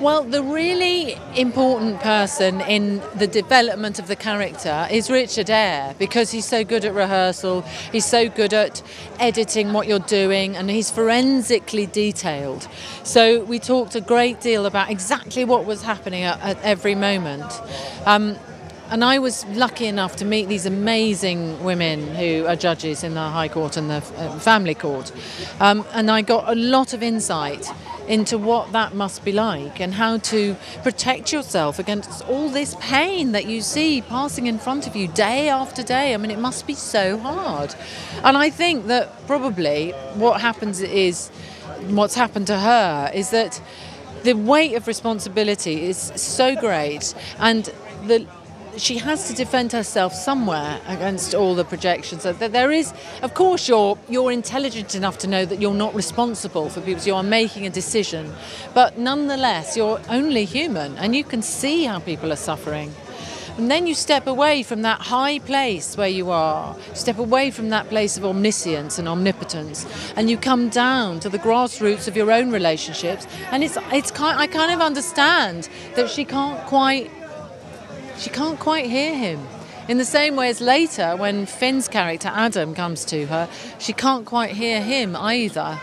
Well, the really important person in the development of the character is Richard Eyre, because he's so good at rehearsal, he's so good at editing what you're doing, and he's forensically detailed. So we talked a great deal about exactly what was happening at every moment. And I was lucky enough to meet these amazing women who are judges in the High Court and the Family Court. And I got a lot of insight into what that must be like and how to protect yourself against all this pain that you see passing in front of you day after day. I mean, it must be so hard. And I think that probably what's happened to her is that the weight of responsibility is so great, and she has to defend herself somewhere against all the projections. So there is, of course, you're intelligent enough to know that you're not responsible for people. So you are making a decision, but nonetheless, you're only human, and you can see how people are suffering. And then you step away from that high place where you are, step away from that place of omniscience and omnipotence, and you come down to the grassroots of your own relationships. And I kind of understand that she can't quite hear him. In the same way as later, when Finn's character, Adam, comes to her, she can't quite hear him either.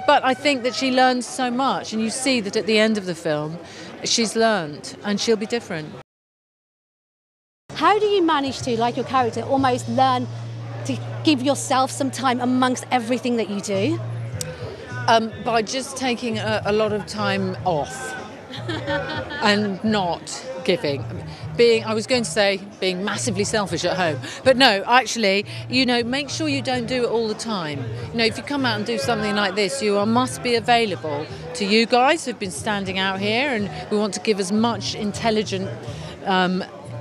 But I think that she learns so much, and you see that at the end of the film, she's learned, and she'll be different. How do you manage to, like your character, almost learn to give yourself some time amongst everything that you do? By just taking a lot of time off and not giving. I was going to say being massively selfish at home, but no, actually, make sure you don't do it all the time. If you come out and do something like this, you must be available to you guys who've been standing out here, and we want to give as much intelligent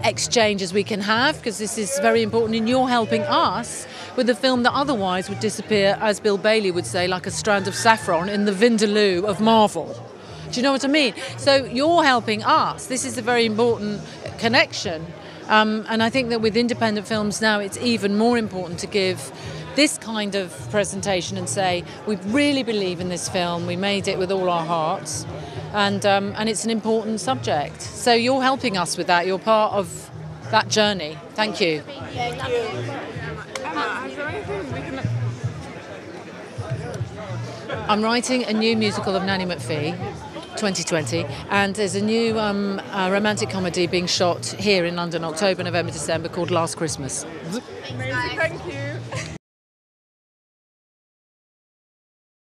exchange as we can have, because this is very important, and you're helping us with a film that otherwise would disappear, as Bill Bailey would say, like a strand of saffron in the vindaloo of Marvel. Do you know what I mean? So you're helping us. This is a very important connection. And I think that with independent films now, it's even more important to give this kind of presentation and say, we really believe in this film. We made it with all our hearts. And it's an important subject. So you're helping us with that. You're part of that journey. Thank you. Thank you. Emma, is there anything we can... I'm writing a new musical of Nanny McPhee, 2020, and there's a new romantic comedy being shot here in London, October, November, December, called Last Christmas. Amazing, thank you.